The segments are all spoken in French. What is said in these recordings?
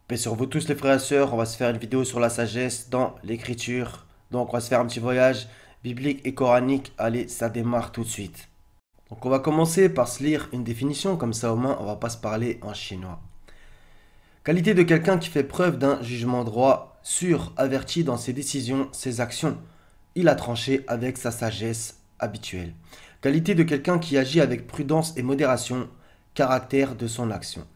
Paix sur vous tous les frères et sœurs, on va se faire une vidéo sur la sagesse dans l'écriture. Donc on va se faire un petit voyage biblique et coranique. Allez, ça démarre tout de suite. Donc on va commencer par se lire une définition, comme ça au moins on va pas se parler en chinois. Qualité de quelqu'un qui fait preuve d'un jugement droit, sûr, averti dans ses décisions, ses actions. Il a tranché avec sa sagesse habituelle. Qualité de quelqu'un qui agit avec prudence et modération, caractère de son action.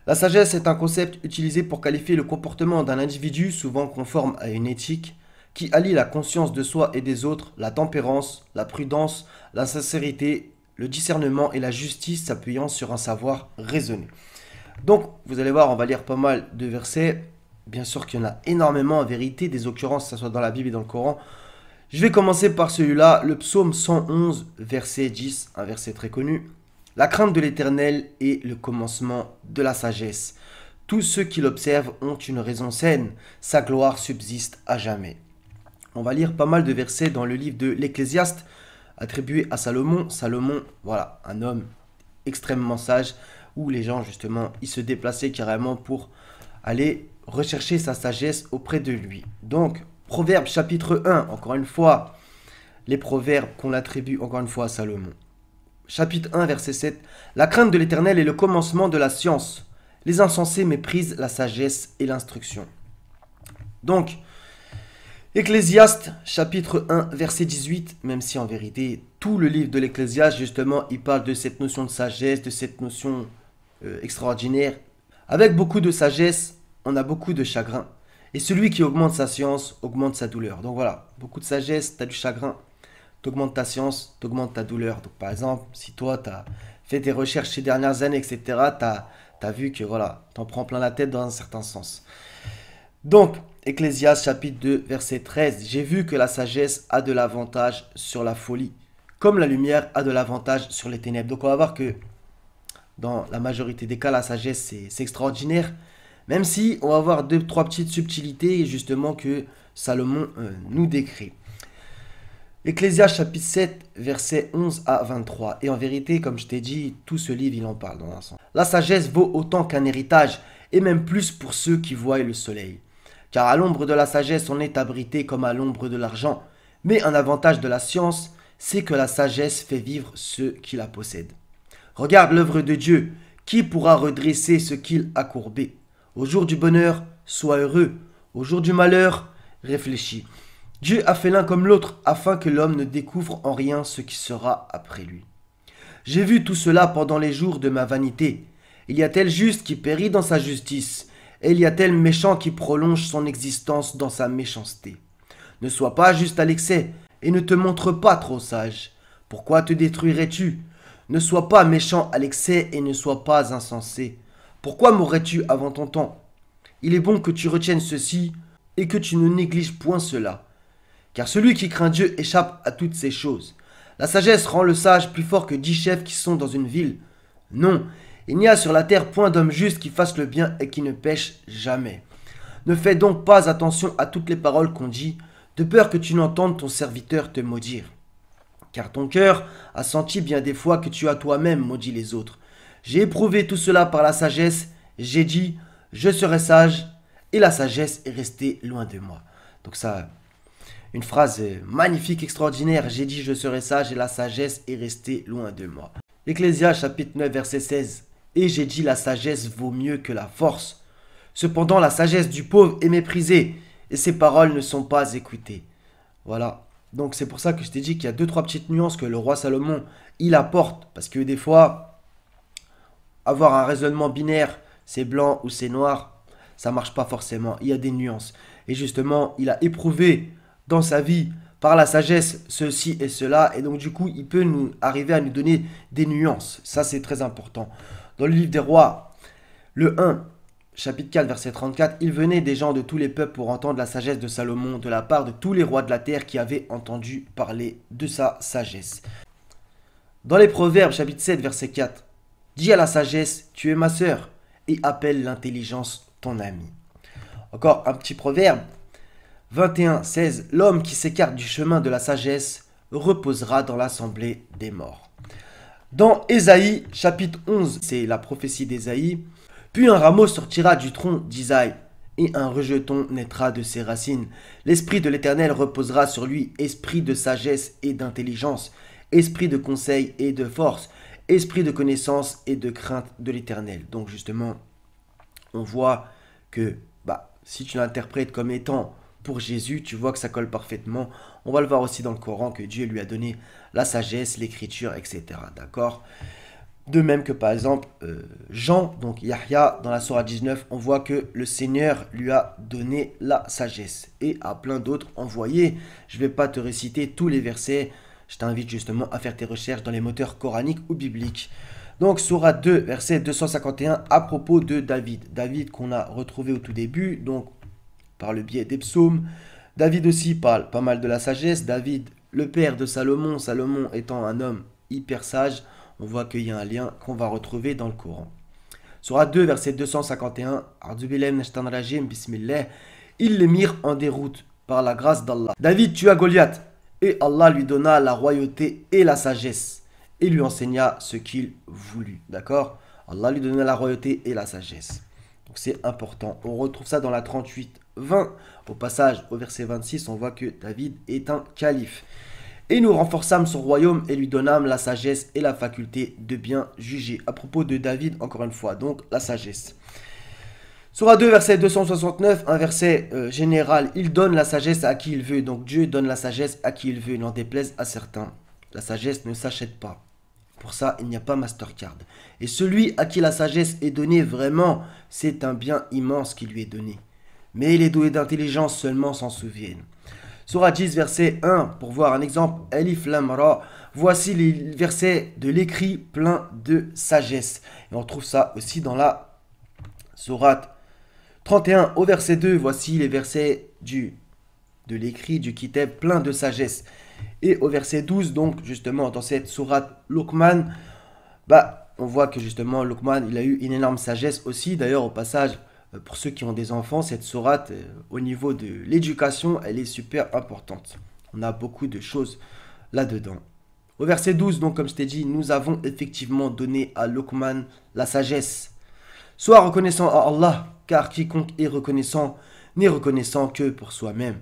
La sagesse est un concept utilisé pour qualifier le comportement d'un individu souvent conforme à une éthique qui allie la conscience de soi et des autres, la tempérance, la prudence, la sincérité, le discernement et la justice s'appuyant sur un savoir raisonné. Donc, vous allez voir, on va lire pas mal de versets. Bien sûr qu'il y en a énormément en vérité, des occurrences, que ce soit dans la Bible et dans le Coran. Je vais commencer par celui-là, le psaume 111, verset 10, un verset très connu. La crainte de l'Éternel est le commencement de la sagesse. Tous ceux qui l'observent ont une raison saine. Sa gloire subsiste à jamais. On va lire pas mal de versets dans le livre de l'Ecclésiaste, attribué à Salomon. Salomon, voilà, un homme extrêmement sage, où les gens, justement, ils se déplaçaient carrément pour aller rechercher sa sagesse auprès de lui. Donc, Proverbes chapitre 1, encore une fois, les proverbes qu'on attribue encore une fois à Salomon. Chapitre 1, verset 7. La crainte de l'Éternel est le commencement de la science. Les insensés méprisent la sagesse et l'instruction. Donc, Ecclésiaste, chapitre 1, verset 18, même si en vérité, tout le livre de l'Ecclésiaste, justement, il parle de cette notion de sagesse, de cette notion extraordinaire. Avec beaucoup de sagesse, on a beaucoup de chagrin. Et celui qui augmente sa science, augmente sa douleur. Donc voilà, beaucoup de sagesse, tu as du chagrin. T'augmentes ta science, t'augmentes ta douleur. Donc par exemple, si toi, tu as fait tes recherches ces dernières années, etc., tu as vu que voilà, t'en prends plein la tête dans un certain sens. Donc, Ecclésiaste chapitre 2, verset 13. J'ai vu que la sagesse a de l'avantage sur la folie, comme la lumière a de l'avantage sur les ténèbres. Donc on va voir que dans la majorité des cas, la sagesse, c'est extraordinaire. Même si on va voir deux, trois petites subtilités, justement, que Salomon nous décrit. Ecclésiaste chapitre 7, versets 11 à 23. Et en vérité, comme je t'ai dit, tout ce livre, il en parle dans un sens. La sagesse vaut autant qu'un héritage, et même plus pour ceux qui voient le soleil. Car à l'ombre de la sagesse, on est abrité comme à l'ombre de l'argent. Mais un avantage de la science, c'est que la sagesse fait vivre ceux qui la possèdent. Regarde l'œuvre de Dieu. Qui pourra redresser ce qu'il a courbé? Au jour du bonheur, sois heureux. Au jour du malheur, réfléchis. Dieu a fait l'un comme l'autre, afin que l'homme ne découvre en rien ce qui sera après lui. J'ai vu tout cela pendant les jours de ma vanité. Il y a tel juste qui périt dans sa justice, et il y a tel méchant qui prolonge son existence dans sa méchanceté. Ne sois pas juste à l'excès, et ne te montre pas trop sage. Pourquoi te détruirais-tu? Ne sois pas méchant à l'excès, et ne sois pas insensé. Pourquoi mourrais-tu avant ton temps? Il est bon que tu retiennes ceci, et que tu ne négliges point cela. Car celui qui craint Dieu échappe à toutes ces choses. La sagesse rend le sage plus fort que 10 chefs qui sont dans une ville. Non, il n'y a sur la terre point d'homme juste qui fasse le bien et qui ne pêche jamais. Ne fais donc pas attention à toutes les paroles qu'on dit, de peur que tu n'entendes ton serviteur te maudire. Car ton cœur a senti bien des fois que tu as toi-même maudit les autres. J'ai éprouvé tout cela par la sagesse, j'ai dit, je serai sage, et la sagesse est restée loin de moi. Donc ça... Une phrase magnifique, extraordinaire. J'ai dit je serai sage et la sagesse est restée loin de moi. Ecclésiaste chapitre 9 verset 16. Et j'ai dit la sagesse vaut mieux que la force. Cependant la sagesse du pauvre est méprisée et ses paroles ne sont pas écoutées. Voilà. Donc c'est pour ça que je t'ai dit qu'il y a deux trois petites nuances que le roi Salomon il apporte. Parce que des fois, avoir un raisonnement binaire, c'est blanc ou c'est noir, ça marche pas forcément. Il y a des nuances. Et justement, il a éprouvé dans sa vie par la sagesse ceci et cela, et donc du coup il peut nous arriver à nous donner des nuances. Ça c'est très important. Dans le livre des rois, le 1 chapitre 4 verset 34, il venait des gens de tous les peuples pour entendre la sagesse de Salomon de la part de tous les rois de la terre qui avaient entendu parler de sa sagesse. Dans les proverbes chapitre 7 verset 4, dis à la sagesse tu es ma sœur et appelle l'intelligence ton ami. Encore un petit proverbe 21, 16. L'homme qui s'écarte du chemin de la sagesse reposera dans l'assemblée des morts. Dans Ésaïe, chapitre 11, c'est la prophétie d'Ésaïe. Puis un rameau sortira du tronc d'Isaïe, et un rejeton naîtra de ses racines. L'esprit de l'Éternel reposera sur lui, esprit de sagesse et d'intelligence, esprit de conseil et de force, esprit de connaissance et de crainte de l'Éternel. Donc justement, on voit que si tu l'interprètes comme étant pour Jésus, tu vois que ça colle parfaitement. On va le voir aussi dans le Coran que Dieu lui a donné la sagesse, l'écriture, etc. D'accord? De même que par exemple Jean, donc Yahya, dans la sourate 19, on voit que le Seigneur lui a donné la sagesse. Et à plein d'autres envoyés. Je ne vais pas te réciter tous les versets. Je t'invite justement à faire tes recherches dans les moteurs coraniques ou bibliques. Donc sourate 2, verset 251, à propos de David. David qu'on a retrouvé au tout début, donc par le biais des psaumes. David aussi parle pas mal de la sagesse. David, le père de Salomon, Salomon étant un homme hyper sage, on voit qu'il y a un lien qu'on va retrouver dans le Coran. Sourate 2, verset 251, Bismillah, ils les mirent en déroute par la grâce d'Allah. David tua Goliath, et Allah lui donna la royauté et la sagesse, et lui enseigna ce qu'il voulut. D'accord? Allah lui donna la royauté et la sagesse. Donc c'est important. On retrouve ça dans la 38-20. Au passage, au verset 26, on voit que David est un calife. Et nous renforçâmes son royaume et lui donnâmes la sagesse et la faculté de bien juger. À propos de David, encore une fois, donc la sagesse. Sourate 2, verset 269, un verset général. Il donne la sagesse à qui il veut. Donc Dieu donne la sagesse à qui il veut, il n'en déplaise à certains. La sagesse ne s'achète pas. Pour ça, il n'y a pas Mastercard. Et celui à qui la sagesse est donnée, vraiment, c'est un bien immense qui lui est donné. Mais les doués d'intelligence seulement s'en souviennent. Sourate 10, verset 1, pour voir un exemple, Alif Lam Ra, voici les versets de l'écrit plein de sagesse. Et on trouve ça aussi dans la sourate 31 au verset 2, voici les versets de l'écrit du Kitab plein de sagesse. Et au verset 12, donc justement dans cette sourate Luqman, on voit que justement Luqman, il a eu une énorme sagesse aussi. D'ailleurs au passage, pour ceux qui ont des enfants, cette sourate, au niveau de l'éducation, elle est super importante. On a beaucoup de choses là-dedans. Au verset 12, donc comme je t'ai dit, nous avons effectivement donné à Luqman la sagesse. Sois reconnaissant à Allah, car quiconque est reconnaissant n'est reconnaissant que pour soi-même.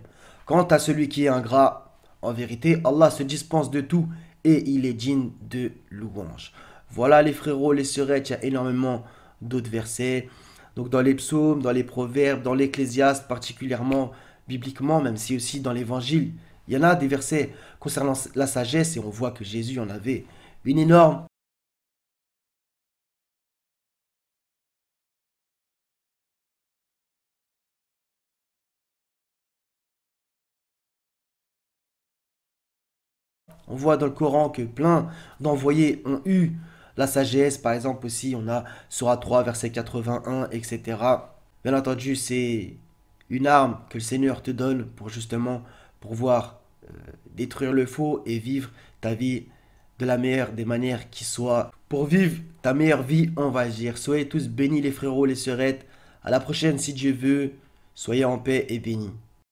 Quant à celui qui est ingrat, en vérité, Allah se dispense de tout et il est digne de louange. Voilà les frérots, les sœurettes, il y a énormément d'autres versets. Donc dans les psaumes, dans les proverbes, dans l'Ecclésiaste particulièrement, bibliquement, même si aussi dans l'Évangile, il y en a des versets concernant la sagesse et on voit que Jésus en avait une énorme. On voit dans le Coran que plein d'envoyés ont eu la sagesse. Par exemple aussi, on a Sourate 3, verset 81, etc. Bien entendu, c'est une arme que le Seigneur te donne pour justement pouvoir détruire le faux et vivre ta vie de la meilleure des manières qui soit. Pour vivre ta meilleure vie, on va dire. Soyez tous bénis les frérots, les sœurettes. À la prochaine si Dieu veut. Soyez en paix et bénis.